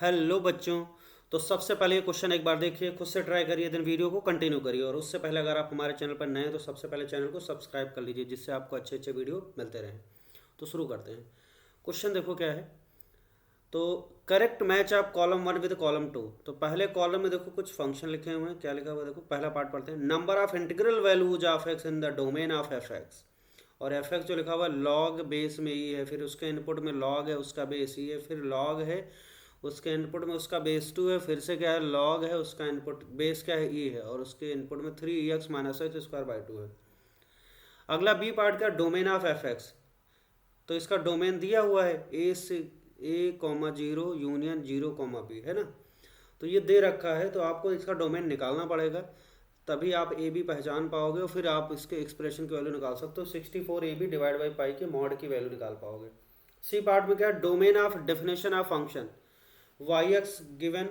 Hello बच्चों। तो सबसे पहले ये क्वेश्चन एक बार देखिए, खुद से ट्राई करिए, देन वीडियो को कंटिन्यू करिए। और उससे पहले अगर आप हमारे चैनल पर नए हैं तो सबसे पहले चैनल को सब्सक्राइब कर लीजिए, जिससे आपको अच्छे अच्छे वीडियो मिलते रहें। तो शुरू करते हैं। क्वेश्चन देखो क्या है। तो करेक्ट मैच आप कॉलम 1 विद कॉलम 2। तो पहले कॉलम में देखो कुछ फंक्शन लिखे हुए हैं। क्या लिखा हुआ है देखो, पहला पार्ट पढ़ते हैं। Number of integral values of x in the domain of F x. और एफ एक्स जो लिखा हुआ है लॉग बेस में ई है, फिर उसके इनपुट में लॉग है, उसका बेस ई है, फिर लॉग है, उसके इनपुट में उसका बेस 2 है, फिर से क्या है लॉग है, उसका इनपुट बेस क्या है ई है, और उसके इनपुट में 3 एक्स - एक्स स्क्वायर बाई 2 है। अगला बी पार्ट का डोमेन ऑफ एफ एक्स। तो इसका डोमेन दिया हुआ है ए से A, 0 यूनियन 0, B है ना। तो ये दे रखा है, तो आपको इसका डोमेन निकालना पड़ेगा, तभी आप ए बी पहचान पाओगे और फिर आप इसके एक्सप्रेशन की वैल्यू निकाल सकते हो। 64 AB डिवाइड बाई पाई के मॉड की वैल्यू निकाल पाओगे। सी पार्ट में क्या है, domain of definition of function y x given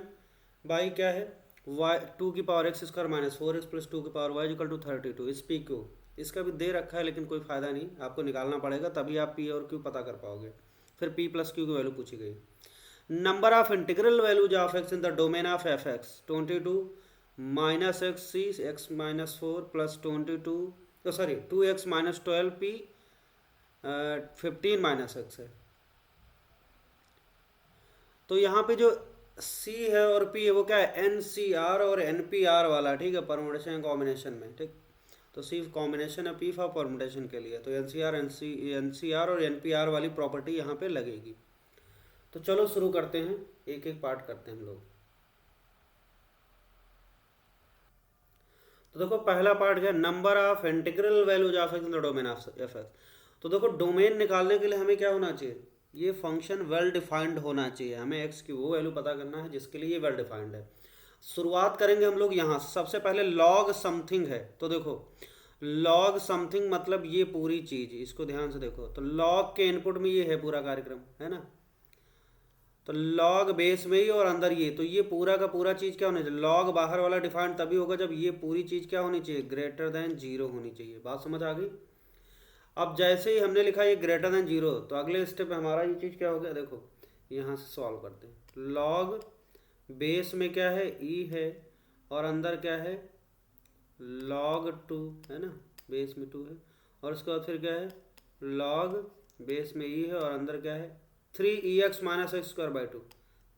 by क्या है वाई 2 की पावर x² - 4x + 2 की पावर y = 32 इस पी क्यू। इसका भी दे रखा है लेकिन कोई फ़ायदा नहीं, आपको निकालना पड़ेगा, तभी आप पी और क्यू पता कर पाओगे। फिर पी प्लस क्यू की वैल्यू पूछी गई। Number of integral values of x in the domain of F x 22 - x c x - 4 + 22 sorry 2x - 12 p 15 - x है। तो यहाँ पे जो सी है और पी है वो क्या है, एन सी आर और एन पी आर वाला, ठीक है, परमुटेशन कॉम्बिनेशन में, ठीक। तो सी कॉम्बिनेशन है, पी फॉर परमुटेशन के लिए, तो एन सी आर और एन पी आर वाली प्रॉपर्टी यहाँ पे लगेगी। तो चलो शुरू करते हैं, एक एक पार्ट करते हैं हम लोग। तो देखो पहला पार्ट क्या है, number of integral values of x in the domain of F x. तो देखो डोमेन निकालने के लिए हमें क्या होना चाहिए, ये फंक्शन वेल डिफाइंड होना चाहिए। हमें एक्स की वो वैल्यू पता करना है जिसके लिए ये वेल डिफाइंड है। शुरुआत करेंगे हम लोग यहाँ से। सबसे पहले लॉग समथिंग है, तो देखो लॉग समथिंग मतलब ये पूरी चीज, इसको ध्यान से देखो। तो लॉग के इनपुट में ये है पूरा कार्यक्रम, है ना। तो लॉग बेस में ही और अंदर ये, तो ये पूरा का पूरा चीज क्या होना चाहिए, लॉग बाहर वाला डिफाइंड तभी होगा जब ये पूरी चीज क्या होनी चाहिए, ग्रेटर देन 0 होनी चाहिए। बात समझ आ गई। अब जैसे ही हमने लिखा ये ग्रेटर देन 0, तो अगले स्टेप में हमारा ये चीज क्या हो गया, देखो यहाँ से सॉल्व करते हैं। लॉग बेस में क्या है ई है, और अंदर क्या है log 2 है ना, बेस में 2 है, और उसके बाद फिर क्या है log बेस में e है और अंदर क्या है 3ex - x² 2,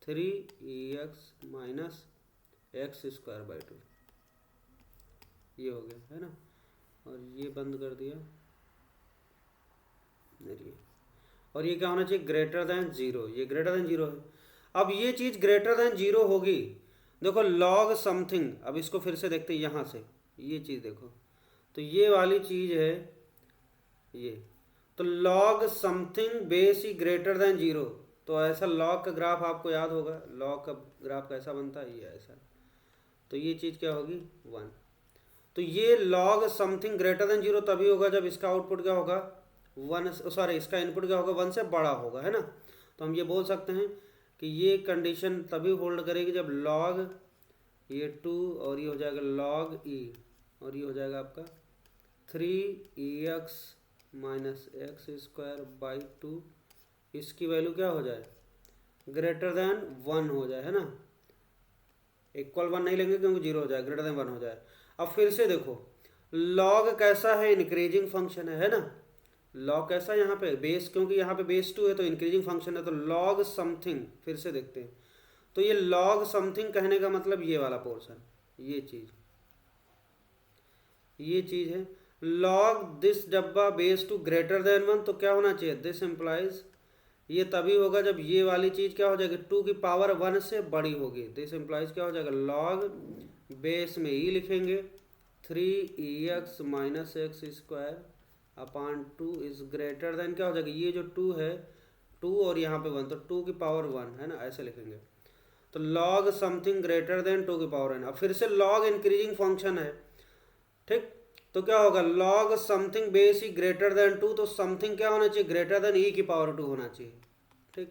3ex - x² 2, ये हो गया है ना। और ये बंद कर दिया, नहीं, और ये क्या होना चाहिए ग्रेटर देन 0, ये ग्रेटर देन 0 है। अब ये चीज़ ग्रेटर देन 0 होगी, देखो log समथिंग। अब इसको फिर से देखते हैं यहाँ से, ये चीज़ देखो, तो ये वाली चीज़ है ये, तो log समथिंग बेस ही ग्रेटर देन 0। तो ऐसा log का ग्राफ आपको याद होगा, log का ग्राफ कैसा बनता है, ये ऐसा। तो ये चीज़ क्या होगी 1। तो ये log समथिंग ग्रेटर देन 0 तभी होगा जब इसका आउटपुट क्या होगा 1, सॉरी इसका इनपुट क्या होगा 1 से बड़ा होगा, है ना। तो हम ये बोल सकते हैं कि ये कंडीशन तभी होल्ड करेगी जब log ये 2 और ये हो जाएगा log e, और ये हो जाएगा आपका 3ex - x² 2, इसकी वैल्यू क्या हो जाए ग्रेटर देन 1 हो जाए, है ना। इक्वल 1 नहीं लेंगे क्योंकि 0 हो जाए, ग्रेटर देन 1 हो जाए। अब फिर से देखो log कैसा है, इंक्रीजिंग फंक्शन है ना। log कैसा यहाँ पे बेस, क्योंकि यहाँ पे बेस 2 है तो इंक्रीजिंग फंक्शन है, तो log समथिंग फिर से देखते हैं। तो ये log समथिंग कहने का मतलब ये वाला पोर्शन, ये चीज़ है log दिस डब्बा बेस 2 ग्रेटर देन 1। तो क्या होना चाहिए, दिस इम्प्लाइज ये तभी होगा जब ये वाली चीज़ क्या हो जाएगी 2 की पावर 1 से बड़ी होगी। दिस इम्प्लाइज क्या हो जाएगा log बेस में ई लिखेंगे 3ex - x² 2 is greater then क्या हो जाएगा, ये जो 2 है 2 और यहाँ पे 1, तो 2 की पावर 1 है ना, ऐसे लिखेंगे। तो log समथिंग ग्रेटर देन 2 की पावर n। अब फिर से log इंक्रीजिंग फंक्शन है, ठीक। तो क्या होगा log समथिंग बेस ही ग्रेटर देन 2, तो समथिंग क्या होना चाहिए ग्रेटर देन e की पावर 2 होना चाहिए, ठीक।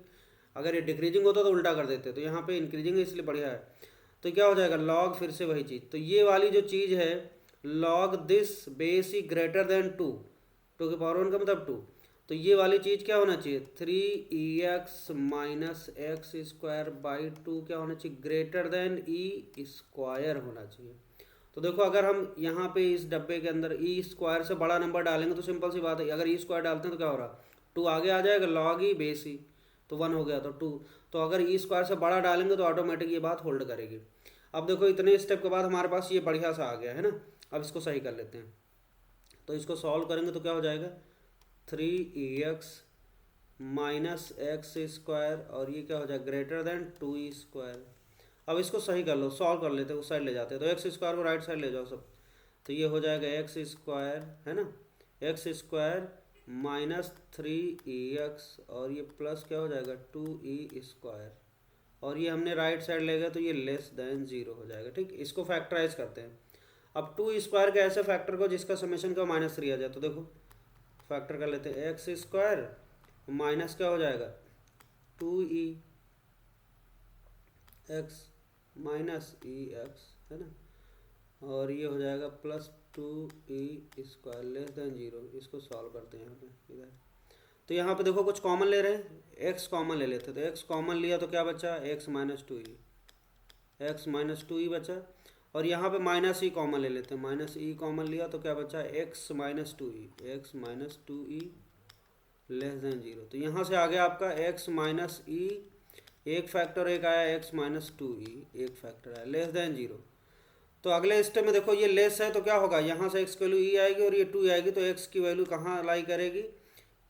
अगर ये डिक्रीजिंग होता तो उल्टा कर देते, तो यहाँ पे इंक्रीजिंग है इसलिए बढ़िया है। तो क्या हो जाएगा log फिर से वही चीज़, तो ये वाली जो चीज़ है log this base he greater than 2, 2 की पावर 1 का मतलब 2, तो ये वाली चीज़ क्या होना चाहिए, 3 माइनस एक्स स्क्वायर बाई 2 क्या होना चाहिए, ग्रेटर देन ई स्क्वायर होना चाहिए। तो देखो अगर हम यहाँ पे इस डब्बे के अंदर ई स्क्वायर से बड़ा नंबर डालेंगे तो सिंपल सी बात है, अगर ई स्क्वायर डालते हैं तो क्या हो रहा, 2 आगे आ जाएगा, लॉग ई बेस ई, तो 1 हो गया, तो 2। तो अगर ई स्क्वायर से बड़ा डालेंगे तो ऑटोमेटिक ये बात होल्ड करेगी। अब देखो इतने स्टेप के बाद हमारे पास ये बढ़िया सा आ गया है ना। अब इसको सही कर लेते हैं। तो इसको सॉल्व करेंगे तो क्या हो जाएगा, 3 माइनस एक्स स्क्वायर और ये क्या हो जाएगा ग्रेटर देन 2 स्क्वायर। अब इसको सही कर लो, सॉल्व कर लेते हैं, उस साइड ले जाते हैं। तो एक्स स्क्वायर को राइट साइड ले जाओ सब, तो ये हो जाएगा एक्स स्क्वायर है ना, एक्स स्क्वायर माइनस 3 और ये प्लस क्या हो जाएगा 2 स्क्वायर, और ये हमने राइट साइड ले गए तो ये लेस देन 0 हो जाएगा। ठीक, इसको फैक्टराइज करते हैं। अब 2 स्क्वायर के ऐसे फैक्टर को जिसका समेशन का -3 आ जाए, तो देखो फैक्टर कर लेते हैं, एक्स स्क्वायर माइनस क्या हो जाएगा 2e एक्स माइनस ई एक्स है ना, और ये हो जाएगा plus 2e square less than 0। इसको सॉल्व करते हैं यहाँ पे इधर। तो यहाँ पे देखो कुछ कॉमन ले रहे हैं, एक्स कॉमन ले लेते हैं। तो एक्स कॉमन लिया तो क्या बचा, एक्स माइनस 2e बचा। और यहाँ पे माइनस ई कॉमन ले लेते हैं, माइनस ई कॉमन लिया तो क्या बचा, x minus 2e less than 0। तो यहाँ से आ गया आपका एक्स माइनस ई एक फैक्टर, एक आया एक्स माइनस 2e एक फैक्टर आया लेस देन 0। तो अगले स्टेप में देखो ये लेस है तो क्या होगा, यहाँ से एक्स की वैल्यू ई आएगी और ये 2 आएगी, तो एक्स की वैल्यू कहाँ लाई करेगी,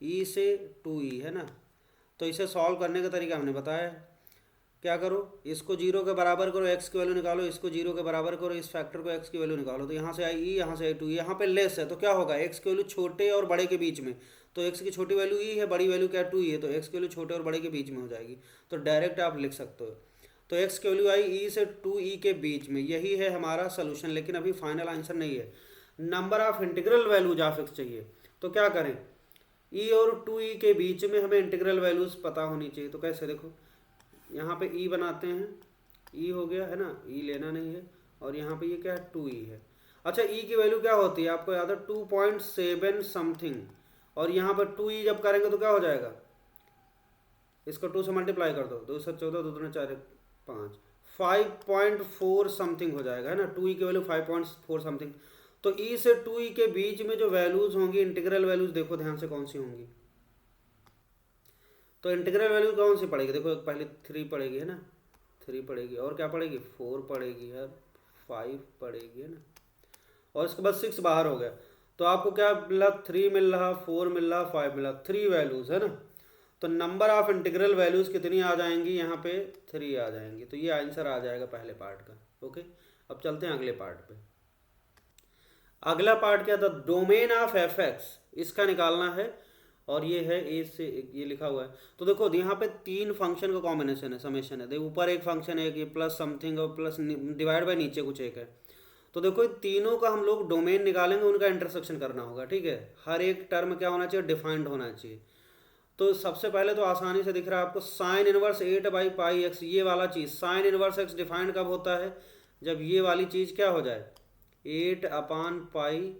ई से 2e है ना। तो इसे सॉल्व करने का तरीका हमने बताया, क्या करो, इसको 0 के बराबर करो, एक्स की वैल्यू निकालो, इसको 0 के बराबर करो, इस फैक्टर को एक्स की वैल्यू निकालो। तो यहाँ से आई ई, यहाँ से आई 2, यहाँ पे लेस है तो क्या होगा, एक्स की वैल्यू छोटे और बड़े के बीच में, तो एक्स की छोटी वैल्यू ई है, बड़ी वैल्यू क्या 2e है, तो एक्स की वैल्यू छोटे और बड़े के बीच में हो जाएगी। तो डायरेक्ट आप लिख सकते हो, तो एक्स की वैल्यू आई ई से 2e के बीच में, यही है हमारा सोल्यूशन। लेकिन अभी फाइनल आंसर नहीं है, नंबर ऑफ इंटीग्रल वैल्यूज आप फिक्स चाहिए। तो क्या करें, ई और 2e के बीच में हमें इंटीग्रल वैल्यूज पता होनी चाहिए। तो कैसे, देखो यहाँ पे ई बनाते हैं, ई हो गया है ना, ई लेना नहीं है, और यहाँ पे ये क्या है 2e है। अच्छा ई की वैल्यू क्या होती है आपको याद है 2.7 समथिंग, और यहाँ पर 2e जब करेंगे तो क्या हो जाएगा, इसको 2 से मल्टीप्लाई कर दो, 2 से 14, 2 दूनी 4 5, 5.4 समथिंग हो जाएगा है ना, 2e की वैल्यू 5.4 समथिंग। तो e से 2e के बीच में जो वैल्यूज होंगी इंटीग्रल वैल्यूज, देखो ध्यान से कौन सी होंगी। तो इंटीग्रल वैल्यू कौन सी पड़ेगी, देखो पहले 3 पड़ेगी है ना, 3 पड़ेगी, और क्या पड़ेगी 4 पड़ेगी है, 5 पड़ेगी है ना, और इसके बाद 6 बाहर हो गया। तो आपको क्या मिला, 3 मिल रहा, 4 मिल रहा, 5 मिला, 3 वैल्यूज है ना। तो नंबर ऑफ इंटीग्रल वैल्यूज कितनी आ जाएंगी, यहाँ पे 3 आ जाएंगी। तो ये आंसर आ जाएगा पहले पार्ट का। ओके, अब चलते हैं अगले पार्ट पे। अगला पार्ट क्या था, डोमेन ऑफ एफ एक्स, इसका निकालना है, और ये है ए से ये लिखा हुआ है। तो देखो यहाँ पे 3 फंक्शन का कॉम्बिनेशन है, समेशन है, देखो ऊपर एक फंक्शन है कि प्लस समथिंग और प्लस डिवाइड बाय नीचे कुछ एक है। तो देखो तीनों का हम लोग डोमेन निकालेंगे, उनका इंटरसेक्शन करना होगा। ठीक है, हर एक टर्म क्या होना चाहिए, डिफाइंड होना चाहिए। तो सबसे पहले तो आसानी से दिख रहा है आपको साइन इनवर्स 8/πx, ये वाला चीज़ साइन इनवर्स x डिफाइंड कब होता है, जब ये वाली चीज़ क्या हो जाए 8/π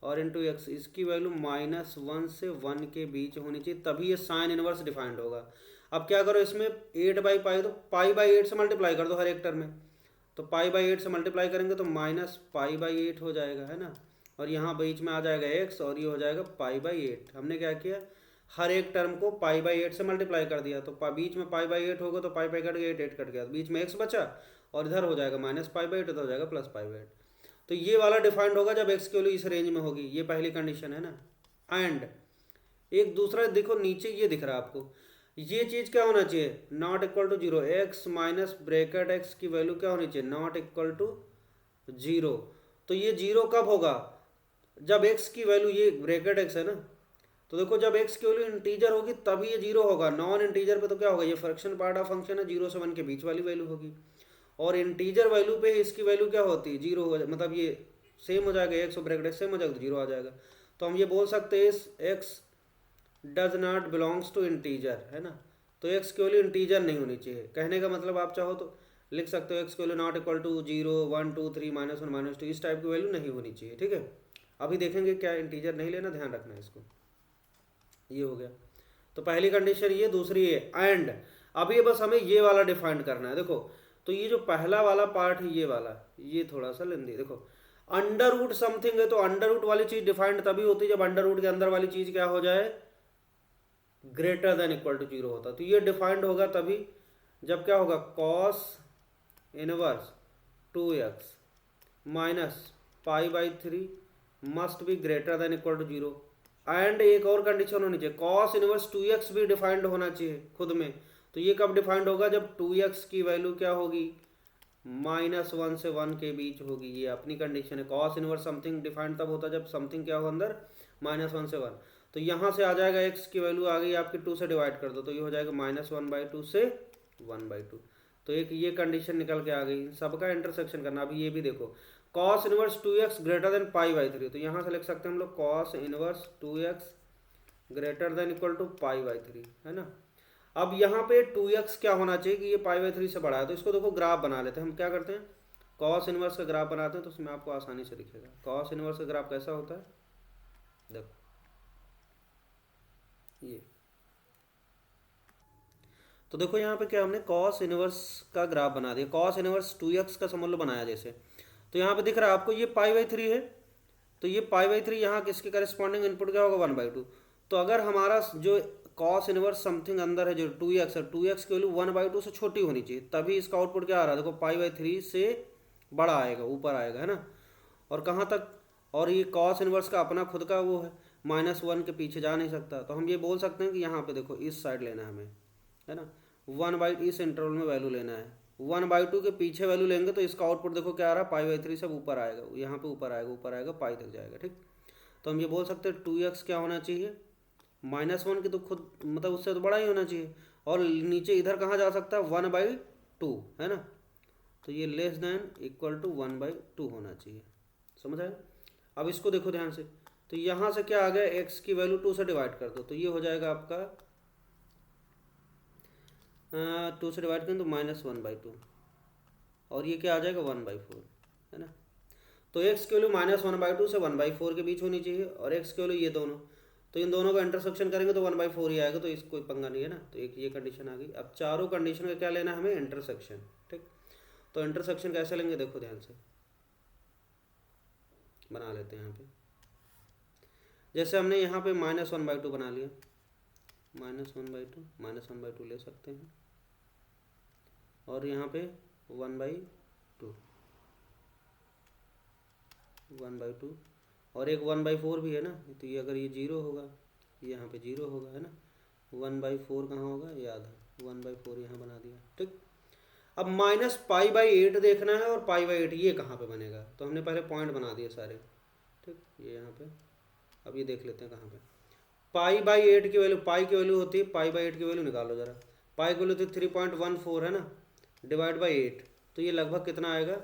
और इंटू एक्स, इसकी वैल्यू -1 से 1 के बीच होनी चाहिए, तभी ये साइन इनवर्स डिफाइंड होगा। अब क्या करो, इसमें 8/π तो π/8 से मल्टीप्लाई कर दो हर एक टर्म में। तो π/8 से मल्टीप्लाई करेंगे तो -π/8 हो जाएगा है ना, और यहाँ बीच में आ जाएगा x और ये हो जाएगा π/8। हमने क्या किया, हर एक टर्म को π/8 से मल्टीप्लाई कर दिया, तो बीच में π/8 होगा तो पाई कट गया, 8 कट गया, बीच में x बचा, और इधर हो जाएगा -π/8, इधर हो जाएगा +π/8। तो ये वाला डिफाइंड होगा जब x की वैल्यू इस रेंज में होगी, ये पहली कंडीशन है ना। एंड एक दूसरा देखो नीचे ये दिख रहा है आपको, ये चीज़ क्या होना चाहिए, not equal to 0, x minus bracket x की वैल्यू क्या होनी चाहिए, नॉट इक्वल टू 0। तो ये 0 कब होगा, जब x की वैल्यू, ये ब्रैकेट x है ना, तो देखो जब x की वैल्यू इंटीजर होगी तभी ये 0 होगा। नॉन इंटीजर पे तो क्या होगा, ये फ्रैक्शन पार्ट ऑफ फंक्शन है, 0 से 1 के बीच वाली वैल्यू होगी, और इंटीजर वैल्यू पे इसकी वैल्यू क्या होती है 0 हो जाए, मतलब ये सेम हो जाएगा, x और ब्रैकेट सेम हो जाएगा तो 0 आ जाएगा। तो हम ये बोल सकते हैं x does not belongs to integer है ना। तो x की वैल्यू इंटीजर नहीं होनी चाहिए, कहने का मतलब आप चाहो तो लिख सकते हो x की वैल्यू नॉट इक्वल टू 0, 1, 2, 3, -1, -2, इस टाइप की वैल्यू नहीं होनी चाहिए। ठीक है, अभी देखेंगे क्या इंटीजर नहीं लेना, ध्यान रखना है इसको। ये हो गया। तो पहली कंडीशन ये, दूसरी ये एंड। अब ये बस हमें ये वाला डिफाइन करना है। देखो तो ये जो पहला वाला पार्ट है ये वाला, ये थोड़ा सा लेंदी। देखो अंडर रूट समथिंग है तो अंडर रूट वाली चीज डिफाइंड तभी होती है जब अंडर रूट के अंदर वाली चीज क्या हो जाए, ग्रेटर देन इक्वल टू 0 होता। तो ये डिफाइंड होगा तभी जब क्या होगा, cos inverse 2x minus pi by 3 must be greater than equal to 0। And एक और कंडीशन होनी चाहिए, कॉस इनवर्स 2x भी डिफाइंड होना चाहिए खुद में। तो ये कब डिफाइंड होगा, जब 2x की वैल्यू क्या होगी, -1 से 1 के बीच होगी। ये अपनी कंडीशन है। कॉस इनवर्स समथिंग डिफाइंड तब होता है जब समथिंग क्या हो अंदर, -1 से 1। तो यहाँ से आ जाएगा x की वैल्यू आ गई आपकी 2 से डिवाइड कर दो तो ये हो जाएगा -1/2 से 1/2। तो एक ये कंडीशन निकल के आ गई। सबका इंटरसेक्शन करना। अभी ये भी देखो, cos inverse 2x greater then π/3। तो यहाँ से लिख सकते हैं हम लोग cos inverse 2x greater than equal to π/3, है ना। अब यहाँ पे 2x क्या होना चाहिए कि ये π/3 से बड़ा है। तो इसको देखो ग्राफ बना लेते हैं। हम क्या करते हैं, कॉस इनवर्स का ग्राफ बनाते हैं तो उसमें आपको आसानी से दिखेगा। कॉस इनवर्स का ग्राफ कैसा होता है, देखो ये। तो देखो यहाँ पे क्या हमने कॉस इनवर्स का ग्राफ बना दिया। कॉस इनवर्स 2x का समूल्य बनाया जैसे, तो यहाँ पे दिख रहा है आपको ये π/3 है। तो ये π/3 यहाँ किसके करस्पॉन्डिंग इनपुट क्या होगा, 1/2। तो अगर हमारा जो कॉस इनवर्स समथिंग अंदर है जो 2x है, 2x की वैल्यू 1/2 से छोटी होनी चाहिए तभी इसका आउटपुट क्या आ रहा है, देखो π/3 से बड़ा आएगा, ऊपर आएगा, है ना। और कहाँ तक, और ये कॉस इनवर्स का अपना खुद का वो है, -1 के पीछे जा नहीं सकता। तो हम ये बोल सकते हैं कि यहाँ पे देखो इस साइड लेना है हमें, है ना। 1/, इस इंटरवल में वैल्यू लेना है। 1/2 के पीछे वैल्यू लेंगे तो इसका आउटपुट देखो क्या आ रहा है, π/3 से ऊपर आएगा, यहाँ पे ऊपर आएगा, ऊपर आएगा, पाई तक जाएगा, ठीक। तो हम ये बोल सकते हैं 2x क्या होना चाहिए, -1 की तो खुद मतलब उससे तो बड़ा ही होना चाहिए। और नीचे इधर कहाँ जा सकता है, 1/2, है ना। तो ये लेस देन इक्वल टू 1/2 होना चाहिए। समझ आए। अब इसको देखो ध्यान से। तो यहाँ से क्या आ गया, x की वैल्यू 2 से डिवाइड कर दो तो ये हो जाएगा आपका 2 से डिवाइड करें तो -1/2 और ये क्या आ जाएगा 1/4, है ना। तो x की वैल्यू -1/2 से 1/4 के बीच होनी चाहिए और x की वैल्यू ये दोनों, तो इन दोनों का इंटरसेक्शन करेंगे तो 1/4 ही आएगा। तो इस कोई पंगा नहीं है ना। तो एक ये कंडीशन आ गई। अब चारों कंडीशन का क्या लेना है हमें, इंटरसेक्शन, ठीक। तो इंटरसेक्शन कैसे लेंगे, देखो ध्यान से बना लेते हैं यहाँ पे। जैसे हमने यहाँ पे -1/2 बना लिया, -1/2 ले सकते हैं और यहाँ पे 1/2 और एक 1/4 भी है ना। तो ये अगर ये 0 होगा, यहाँ पे 0 होगा, है ना। 1/4 कहाँ होगा, ये आधा, 1/4 यहाँ बना दिया, ठीक। अब -π/8 देखना है और π/8 ये कहाँ पे बनेगा। तो हमने पहले पॉइंट बना दिए सारे, ठीक, ये यहाँ पे। अब ये देख लेते हैं कहाँ पे π/8 की वैल्यू, पाई की वैल्यू होती है, π/8 की वैल्यू निकालो जरा। पाई की वैल्यू होती है 3.14, है ना, डिवाइड बाई 8। तो ये लगभग कितना आएगा,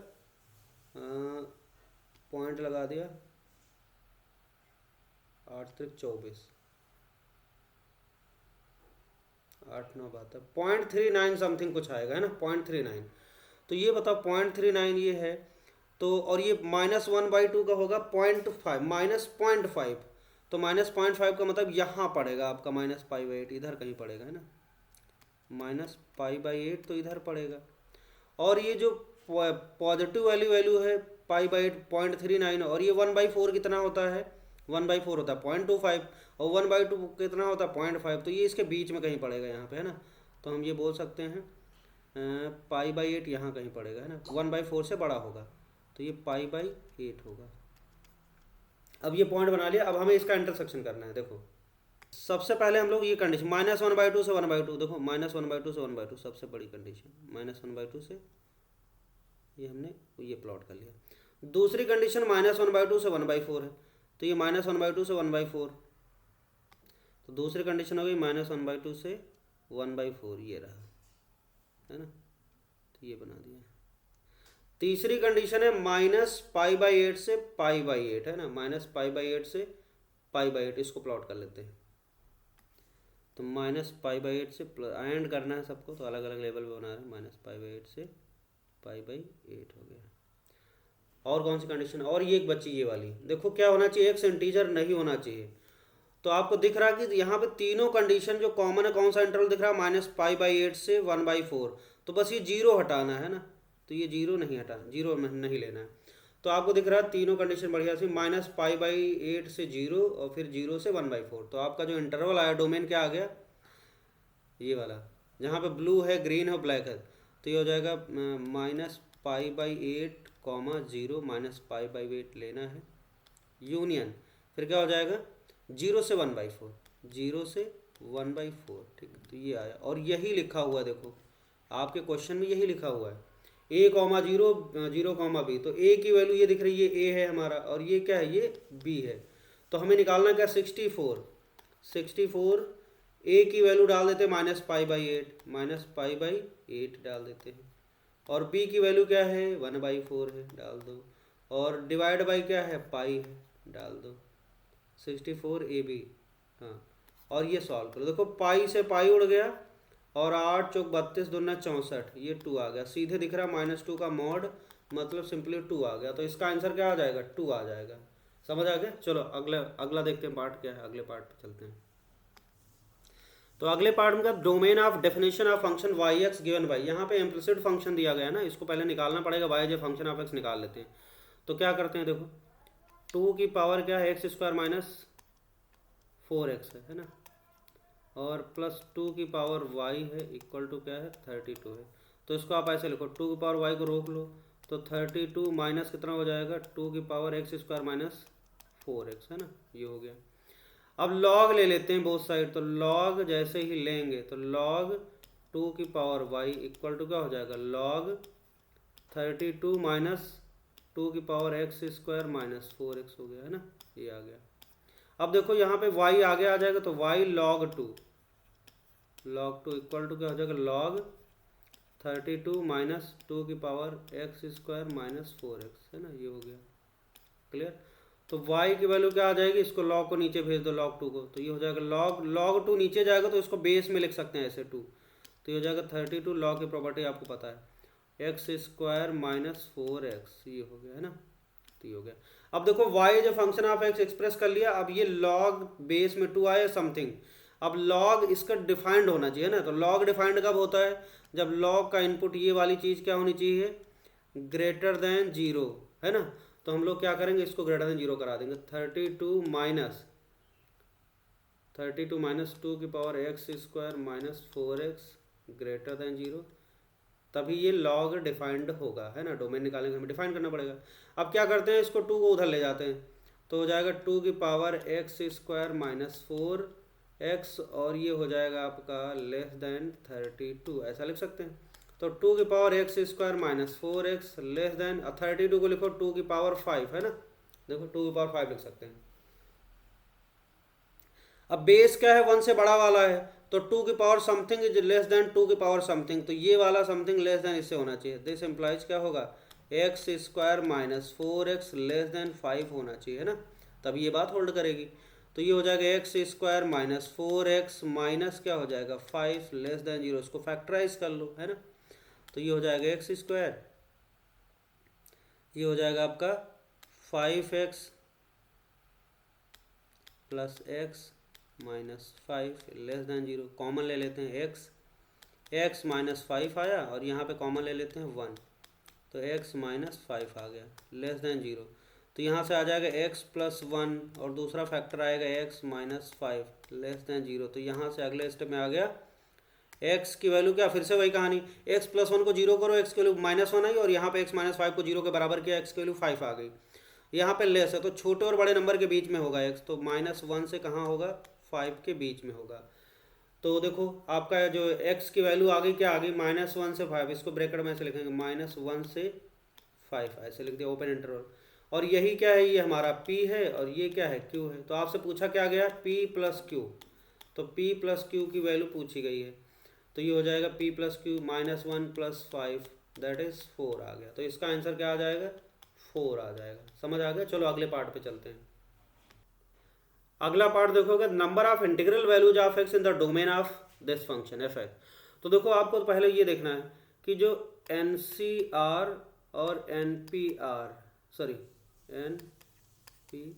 पॉइंट लगा दिया, 8 3 24, 8 9 72, 0.39 समथिंग कुछ आएगा, है ना, 0.39। तो ये बताओ 0.39 ये है। तो और ये -1/2 का होगा 0.5, -0.5। तो -0.5 का मतलब यहाँ पड़ेगा आपका -π/8, इधर कहीं पड़ेगा, है ना, -π/8 तो इधर पड़ेगा। और ये जो पॉजिटिव वैल्यू है π/8 0.39 और ये 1/4 कितना होता है, 1/4 होता है 0.25 और 1/2 कितना होता है 0.5। तो ये इसके बीच में कहीं पड़ेगा यहाँ पे, है ना। तो हम ये बोल सकते हैं π/8 यहाँ कहीं पड़ेगा, है ना, 1/4 से बड़ा होगा तो ये π/8 होगा। अब ये पॉइंट बना लिया। अब हमें इसका इंटरसेक्शन करना है। देखो सबसे पहले हम लोग ये कंडीशन -1/2 से 1/2, देखो -1/2 से 1/2 सबसे बड़ी कंडीशन, -1/2 से ये हमने ये प्लॉट कर लिया। दूसरी कंडीशन -1/2 से 1/4 है तो ये -1/2 से 1/4। तो दूसरी कंडीशन हो गई -1/2 से 1/4, ये रहा, है ना। तो ये बना दिया। तीसरी कंडीशन है -π/8 से π/8, है ना, -π/8 से π/8, इसको प्लॉट कर लेते हैं। तो -π/8 से एंड करना है सबको, तो अलग अलग लेवल पे बना रहे हैं, -π/8 से π/8 हो गया। और कौन सी कंडीशन, और ये एक बच्ची ये वाली, देखो क्या होना चाहिए, एक्स इंटीजर नहीं होना चाहिए। तो आपको दिख रहा है कि यहाँ पे तीनों कंडीशन जो कॉमन है, कौन सा इंटरवल दिख रहा है, -π/8 से 1/4। तो बस ये जीरो हटाना है ना, तो ये जीरो नहीं हटाना, जीरो नहीं लेना है। तो आपको दिख रहा है तीनों कंडीशन बढ़िया सी, -π/8 से जीरो और फिर जीरो से 1/4। तो आपका जो इंटरवल आया डोमेन क्या आ गया, ये वाला, जहाँ पे ब्लू है, ग्रीन है, ब्लैक है। तो ये हो जाएगा -π/8, 0 -π/8 लेना है, यूनियन, फिर क्या हो जाएगा, 0 से 1/4, 0 से 1/4। ठीक है, तो ये आया और यही लिखा हुआ है, देखो आपके क्वेश्चन में यही लिखा हुआ है, A,0 0,B। तो A की वैल्यू ये दिख रही है, A है हमारा, और ये क्या है, ये B है। तो हमें निकालना क्या, 64 A की वैल्यू डाल देते हैं -π/8, -π/8 डाल देते हैं, और B की वैल्यू क्या है, 1/4 है, डाल दो, और डिवाइड बाई क्या है, पाई है, डाल दो, 64 AB। हाँ, और ये सॉल्व करो, देखो पाई से पाई उड़ गया, और 8 चौक 32 दूना 64, ये 2 आ गया, सीधे दिख रहा -2 का मॉड, मतलब सिंपली 2 आ गया। तो इसका आंसर क्या आ जाएगा, 2 आ जाएगा। समझ आ गया। चलो अगला देखते हैं पार्ट क्या है, अगले पार्ट पे चलते हैं। तो अगले पार्ट में domain of definition of function y x given by, यहाँ पे इम्प्लिसिट फंक्शन दिया गया है ना, इसको पहले निकालना पड़ेगा, वाई जो फंक्शन ऑफ एक्स निकाल लेते हैं। तो क्या करते हैं, देखो 2 की पावर क्या है, x² - 4x है ना, और +2 की पावर y है, इक्वल टू क्या है, 32 है। तो इसको आप ऐसे लिखो, 2 की पावर y को रोक लो, तो 32 माइनस कितना हो जाएगा, 2 की पावर x² - 4x है ना, ये हो गया। अब log ले लेते हैं बोथ साइड, तो log जैसे ही लेंगे तो log 2 की पावर y इक्वल टू क्या हो जाएगा, log 32 माइनस 2 की पावर x² - 4x हो गया है ना, ये आ गया। अब देखो यहाँ पे y आगे आ जाएगा, तो y log 2 इक्वल टू क्या हो जाएगा, log 32 माइनस 2 की पावर x² - 4x है ना, ये हो गया। क्लियर। तो y की वैल्यू क्या आ जाएगी, इसको log को नीचे भेज दो, log 2 को, तो ये हो जाएगा log 2 नीचे जाएगा, तो इसको बेस में लिख सकते हैं ऐसे 2, तो ये हो जाएगा 32, log की प्रॉपर्टी आपको पता है, x² - 4x, ये हो गया है ना, तो ये हो गया। अब देखो y जो फंक्शन ऑफ x एक्सप्रेस कर लिया, अब ये log बेस में 2 आया समथिंग, अब log इसका डिफाइंड होना चाहिए ना। तो log डिफाइंड कब होता है, जब log का इनपुट ये वाली चीज़ क्या होनी चाहिए, ग्रेटर देन 0 है ना। तो हम लोग क्या करेंगे, इसको ग्रेटर देन 0 करा देंगे, 32 माइनस 2 की power x² - 4x greater than 0, तभी ये log डिफाइंड होगा है ना। डोमेन निकालेंगे, हमें डिफाइन करना पड़ेगा। अब क्या करते हैं, इसको 2 को उधर ले जाते हैं, तो हो जाएगा 2 की पावर x² - 4x, और ये हो जाएगा आपका लेस देन 32, ऐसा लिख सकते हैं। तो 2 की power x² - 4x less than 32 को लिखो 2 की पावर 5 है ना, देखो 2 की पावर 5 लिख सकते हैं। अब बेस क्या है, 1 से बड़ा वाला है, तो 2 की power something is less then 2 की पावर समथिंग, तो ये वाला समथिंग लेस देन इससे होना चाहिए। दिस इम्प्लाइज क्या होगा, x² - 4x लेस देन 5 होना चाहिए है ना, तभी ये बात होल्ड करेगी। तो ये हो जाएगा x² - 4x माइनस क्या हो जाएगा 5 लेस देन 0, इसको फैक्टराइज कर लो है ना। तो ये हो जाएगा x², ये हो जाएगा आपका 5x + x -5 less than 0, common ले लेते हैं x -5 आया, और यहाँ पे कॉमन ले लेते हैं 1, तो x -5 आ गया लेस देन 0। तो यहाँ से आ जाएगा x + 1, और दूसरा फैक्टर आएगा x -5 लेस देन 0। तो यहाँ से अगले स्टेप में आ गया x की वैल्यू क्या, फिर से वही कहानी, x + 1 को 0 करो, x की वैल्यू -1 आई, और यहाँ पे x -5 को 0 के बराबर किया, x की वैल्यू 5 आ गई। यहाँ पे लेस है, तो छोटे और बड़े नंबर के बीच में होगा x, तो -1 से कहाँ होगा, 5 के बीच में होगा। तो देखो आपका जो x की वैल्यू आ गई, क्या आ गई, -1 से 5, इसको ब्रैकेट में ऐसे लिखेंगे, -1 से 5 ऐसे लिख दिया, ओपन इंटरवल। और यही क्या है, ये हमारा p है, और ये क्या है, q है। तो आपसे पूछा क्या गया, p + q, तो p + q की वैल्यू पूछी गई है, तो ये हो जाएगा p + q -1 + 5 दैट इज 4 आ गया। तो इसका आंसर क्या आ जाएगा, 4 आ जाएगा। समझ आ गया। चलो अगले पार्ट पे चलते हैं। अगला पार्ट देखोगे, number of integral values of x in the domain of this function F x. तो देखो आपको पहले ये देखना है कि जो NCR और NPR, sorry NPR,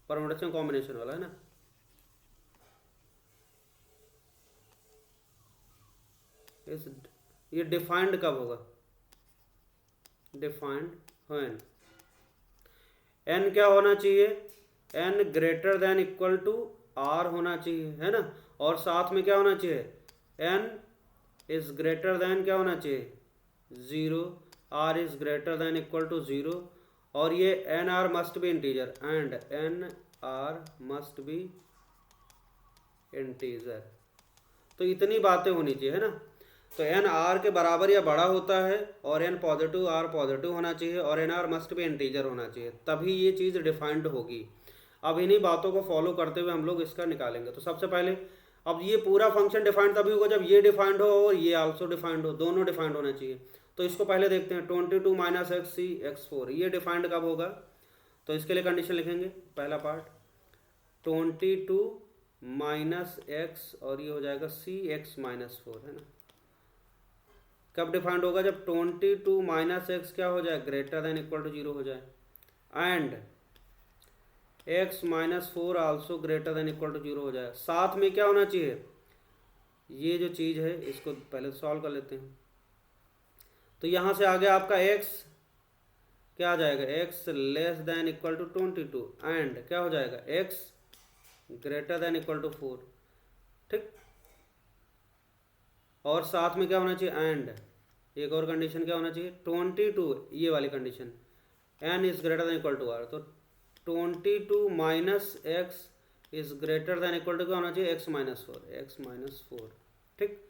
permutation combination वाला है ना। इस ये डिफाइंड कब होगा, डिफाइंड व्हेन एन क्या होना चाहिए, n greater than equal to r होना चाहिए, है ना। और साथ में क्या होना चाहिए, एन इज ग्रेटर देन क्या होना चाहिए, zero, r is greater than equal to zero, और ये n r must be integer, and n r must be integer. तो इतनी बातें होनी चाहिए, है ना। तो एन आर के बराबर या बड़ा होता है, और एन पॉजिटिव आर पॉजिटिव होना चाहिए, और n r must be integer होना चाहिए, तभी ये चीज़ डिफाइंड होगी। अब इन्हीं बातों को फॉलो करते हुए हम लोग इसका निकालेंगे। तो सबसे पहले अब ये पूरा फंक्शन डिफाइंड तभी होगा जब ये डिफाइंड हो और ये आल्सो डिफाइंड हो, दोनों डिफाइंड होना चाहिए। तो इसको पहले देखते हैं, 22 माइनस एक्स सी एक्स फोर, ये डिफाइंड कब होगा। तो इसके लिए कंडीशन लिखेंगे, पहला पार्ट 22 माइनस एक्स और ये हो जाएगा सी एक्स माइनस फोर, है ना। कब डिफाइंड होगा, जब 22 माइनस एक्स क्या हो जाए, greater than equal to zero हो जाए, and x minus four also greater than equal to zero हो जाए। साथ में क्या होना चाहिए, ये जो चीज़ है इसको पहले सॉल्व कर लेते हैं। तो यहाँ से आ गया आपका x क्या आ जाएगा, x less than equal to 22, and क्या हो जाएगा, x greater than equal to 4, ठीक। और साथ में क्या होना चाहिए, एंड एक और कंडीशन क्या होना चाहिए, 22, ये वाली condition, n is greater than equal to r। तो 22 minus x is greater than equal to क्या होना चाहिए, x minus four, x minus four, ठीक।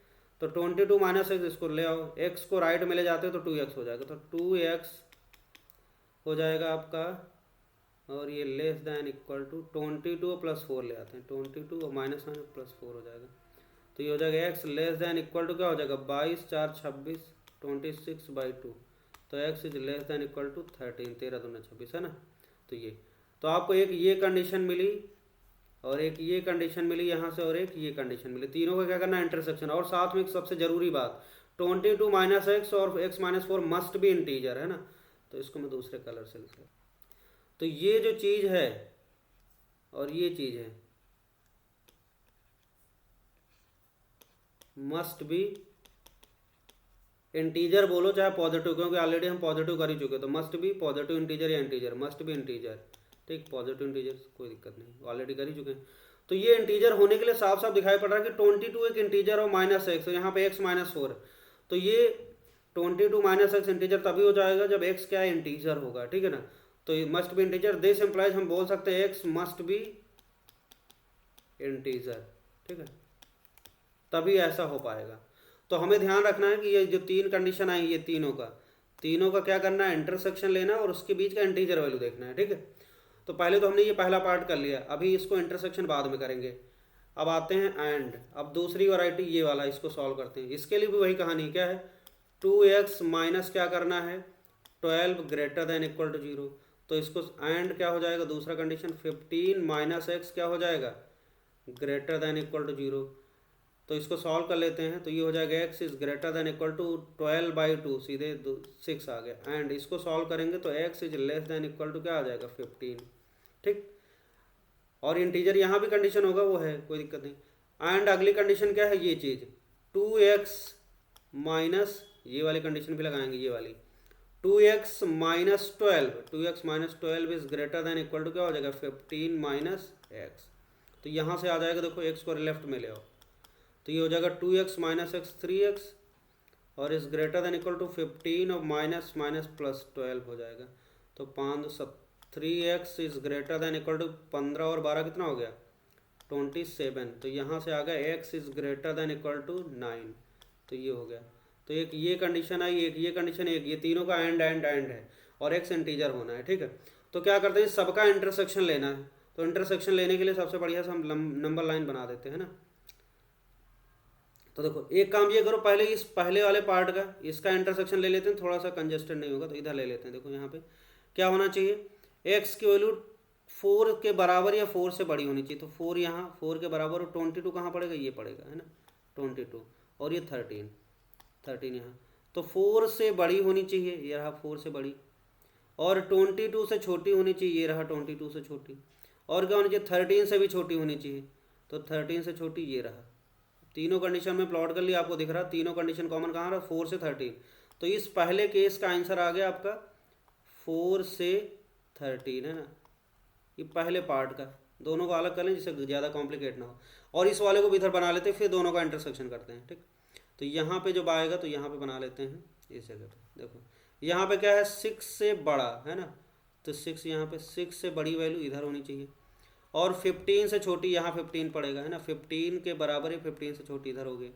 तो 22 माइनस एक्स इसको ले आओ, x को राइट में ले जाते हो तो 2x हो जाएगा, तो 2x हो जाएगा आपका, और ये less than equal to 22 plus four ले आते हैं, 22 और माइनस प्लस फोर हो जाएगा। तो ये हो जाएगा x less than equal to क्या हो जाएगा, 22 4 26 26/2। तो x is less than equal to 13, 13 दूना 26, है ना। तो ये तो आपको एक ये कंडीशन मिली और एक ये कंडीशन मिली यहाँ से और एक ये कंडीशन मिली, तीनों का क्या करना है, इंटरसेक्शन। और साथ में एक सबसे जरूरी बात, 22 माइनस एक्स और x माइनस फोर मस्ट भी इंटीजर, है ना। तो इसको मैं दूसरे कलर से लिख लेता। तो ये जो चीज़ है और ये चीज़ है मस्ट बी इंटीजर बोलो चाहे पॉजिटिव, क्योंकि ऑलरेडी हम पॉजिटिव कर ही चुके, तो मस्ट बी पॉजिटिव इंटीजर या इंटीजर, मस्ट बी इंटीजर, ठीक। पॉजिटिव इंटीजर कोई दिक्कत नहीं, ऑलरेडी कर ही चुके हैं। तो ये इंटीजर होने के लिए साफ साफ दिखाई पड़ रहा है कि 22 एक इंटीजर और माइनस एक्स, यहाँ पे x माइनस फोर। तो ये 22 माइनस एक्स इंटीजर तभी हो जाएगा जब x क्या इंटीजर होगा, ठीक है ना। तो ये must be integer, this implies हम बोल सकते हैं x मस्ट बी इंटीजर, ठीक है, तभी ऐसा हो पाएगा। तो हमें ध्यान रखना है कि ये जो तीन कंडीशन आई, ये तीनों का क्या करना है, इंटरसेक्शन लेना और उसके बीच का इंटीजर वैल्यू देखना है, ठीक है। तो पहले तो हमने ये पहला पार्ट कर लिया, अभी इसको इंटरसेक्शन बाद में करेंगे। अब आते हैं एंड, अब दूसरी वैरायटी ये वाला, इसको सॉल्व करते हैं। इसके लिए भी वही कहानी, क्या है, 2x माइनस क्या करना है, 12 ग्रेटर देन इक्वल टू 0। तो इसको एंड क्या हो जाएगा, दूसरा कंडीशन 15 माइनस एक्स क्या हो जाएगा, ग्रेटर देन इक्वल टू 0। तो इसको सॉल्व कर लेते हैं। तो ये हो जाएगा x is greater than equal to 12/2, सीधे 6 आ गया, एंड इसको सॉल्व करेंगे तो x is less than equal to क्या आ जाएगा, 15, ठीक। और इंटीजर यहाँ भी कंडीशन होगा, वो है, कोई दिक्कत नहीं। एंड अगली कंडीशन क्या है, ये चीज़ 2x माइनस, ये वाली कंडीशन भी लगाएंगे, ये वाली 2x minus 12, 2x minus 12 is greater than equal to क्या हो जाएगा, 15 माइनस एक्स। तो यहाँ से आ जाएगा, देखो x को लेफ्ट में ले आओ, तो ये हो जाएगा 2x माइनस एक्स 3x और is greater than equal to 15 और माइनस माइनस प्लस 12 हो जाएगा। तो 5 सब 3x is greater than equal to 15 और 12 कितना हो गया, 27। तो यहाँ से आ गया x is greater than equal to 9। तो ये हो गया। तो एक ये कंडीशन आई, एक ये कंडीशन, एक ये, तीनों का एंड है और x इंटीजर होना है, ठीक है। तो क्या करते हैं, सबका इंटरसेक्शन लेना है। तो इंटरसेक्शन लेने के लिए सबसे बढ़िया से हम नंबर लाइन बना देते हैं ना। तो देखो एक काम ये करो, पहले इस पहले वाले पार्ट का इसका इंटरसेक्शन ले लेते हैं, थोड़ा सा कंजेस्टेड नहीं होगा, तो इधर ले लेते हैं। देखो यहाँ पे क्या होना चाहिए, x की वैल्यू 4 के बराबर या 4 से बड़ी होनी चाहिए। तो 4 यहाँ 4 के बराबर, और 22 कहाँ पड़ेगा, ये पड़ेगा, है ना, 22, और ये 13 यहाँ। तो 4 से बड़ी होनी चाहिए, ये रहा 4 से बड़ी, और 22 से छोटी होनी चाहिए, ये रहा 22 से छोटी। और क्या होनी चाहिए, 13 से भी छोटी होनी चाहिए, तो 13 से छोटी ये रहा। तीनों कंडीशन में प्लॉट कर लिया, आपको दिख रहा तीनों कंडीशन कॉमन कहाँ रहा, 4 से 13। तो इस पहले केस का आंसर आ गया आपका 4 से 13 है ना, ये पहले पार्ट का। दोनों को अलग कर लें जिससे ज़्यादा कॉम्प्लिकेट ना हो, और इस वाले को भी इधर बना लेते हैं, फिर दोनों का इंटरसेक्शन करते हैं। ठीक, तो यहाँ पे जब आएगा तो यहाँ पे बना लेते हैं इस जगह पे। देखो यहाँ पे क्या है, 6 से बड़ा है ना, तो 6 यहाँ पे, 6 से बड़ी वैल्यू इधर होनी चाहिए, और 15 से छोटी यहाँ 15 पड़ेगा है ना, 15 के बराबर ही 15 से छोटी इधर होगी।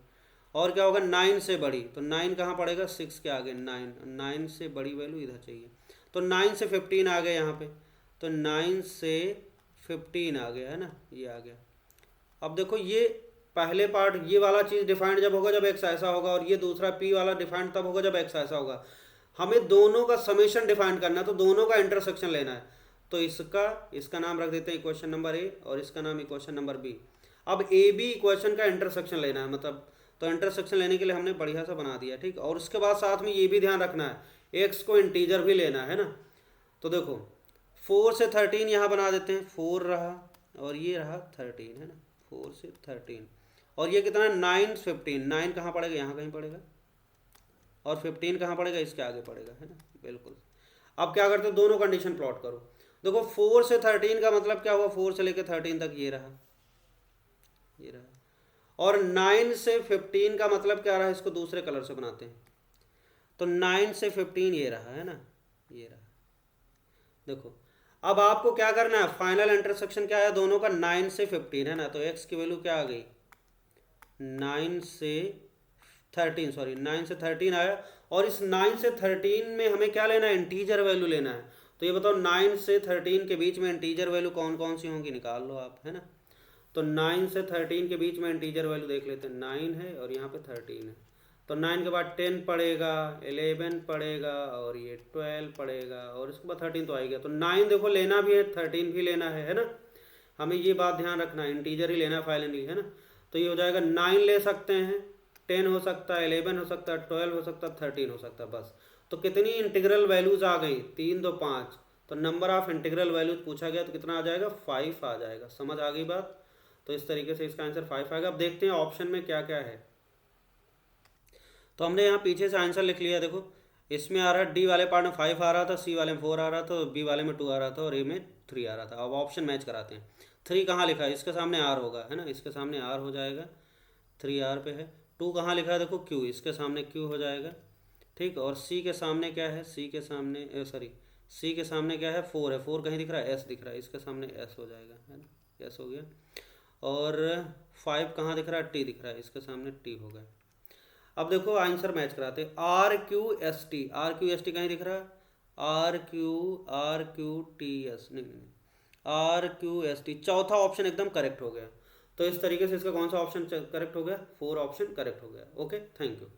और क्या होगा, 9 से बड़ी, तो 9 कहाँ पड़ेगा, 6 के आगे 9, 9 से बड़ी वैल्यू इधर चाहिए। तो 9 से 15 आ गया यहाँ पे, तो 9 से 15 आ गया है ना, ये आ गया। अब देखो ये पहले पार्ट, ये वाला चीज़ डिफाइंड जब होगा जब एक्स ऐसा होगा, और ये दूसरा पी वाला डिफाइंड तब होगा जब एक्स ऐसा होगा। हमें दोनों का समेशन डिफाइन करना है, तो दोनों का इंटरसेक्शन लेना है। तो इसका नाम रख देते हैं इक्वेशन नंबर ए, और इसका नाम इक्वेशन नंबर बी। अब ए बी इक्वेशन का इंटरसेक्शन लेना है, मतलब तो इंटरसेक्शन लेने के लिए हमने बढ़िया सा बना दिया। ठीक, और उसके बाद साथ में ये भी ध्यान रखना है, एक्स को इंटीजर भी लेना है ना। तो देखो 4 से 13 यहाँ बना देते हैं, 4 रहा और ये रहा 13 है ना, 4 से 13, और ये कितना, 9 15, 9 कहाँ पड़ेगा, यहाँ कहीं पड़ेगा, और 15 कहाँ पड़ेगा, इसके आगे पड़ेगा है ना, बिल्कुल। अब क्या करते हो, दोनों कंडीशन प्लॉट करो। देखो 4 से 13 का मतलब क्या हुआ, 4 से लेकर 13 तक ये रहा, ये रहा। और 9 से 15 का मतलब क्या रहा, इसको दूसरे कलर से बनाते हैं, तो 9 से 15 ये रहा है ना, ये रहा। देखो अब आपको क्या करना है, फाइनल इंटरसेक्शन क्या है दोनों का, 9 से 15 है ना, तो x की वैल्यू क्या आ गई, 9 से 13, सॉरी 9 से 13 आया। और इस 9 से 13 में हमें क्या लेना है, इंटीजर वैल्यू लेना है। तो ये बताओ 9 से 13 के बीच में इंटीजर वैल्यू कौन कौन सी होंगी, निकाल लो आप है ना। तो 9 से 13 के बीच में इंटीजर वैल्यू देख लेते हैं, 9 है और यहाँ पे 13 है, तो 9 के बाद 10 पड़ेगा, 11 पड़ेगा, और ये 12 पड़ेगा, और इसके बाद 13 तो आ गया। तो 9 देखो लेना भी है, 13 भी लेना है ना, हमें ये बात ध्यान रखना है, इंटीजर ही लेना है फाइनली है ना। तो ये हो जाएगा 9 ले सकते हैं, 10 हो सकता है, 11 हो सकता है, 12 हो सकता है, 13 हो सकता है, बस। तो कितनी इंटीग्रल वैल्यूज आ गई, 3 2 5, तो नंबर ऑफ इंटीग्रल वैल्यूज पूछा गया तो कितना आ जाएगा, 5 आ जाएगा। समझ आ गई बात, तो इस तरीके से इसका आंसर 5 आएगा। अब देखते हैं ऑप्शन में क्या क्या है। तो हमने यहाँ पीछे से आंसर लिख लिया, देखो इसमें आ रहा है डी वाले पार्ट में 5 आ रहा था, सी वाले में 4 आ रहा था, बी वाले में 2 आ रहा था, और ए में 3 आ रहा था। अब ऑप्शन मैच कराते हैं। 3 कहाँ लिखा है, इसके सामने आर होगा है ना, इसके सामने आर हो जाएगा, 3 आर पे है। 2 कहाँ लिखा है, देखो क्यू, इसके सामने क्यू हो जाएगा। ठीक, और सी के सामने क्या है, सी के सामने सॉरी सी के सामने क्या है, 4 है, 4 कहीं दिख रहा है, एस दिख रहा है, इसके सामने एस हो जाएगा है ना, एस हो गया। और 5 कहाँ दिख रहा है, टी दिख रहा है, इसके सामने टी हो गया। अब देखो आंसर मैच कराते, R Q S T, R Q S T कहीं दिख रहा है, आर क्यू टी एस, नहीं, आर क्यू एस टी, चौथा ऑप्शन एकदम करेक्ट हो गया। तो इस तरीके से इसका कौन सा ऑप्शन करेक्ट हो गया, 4 ऑप्शन करेक्ट हो गया। Okay, thank you.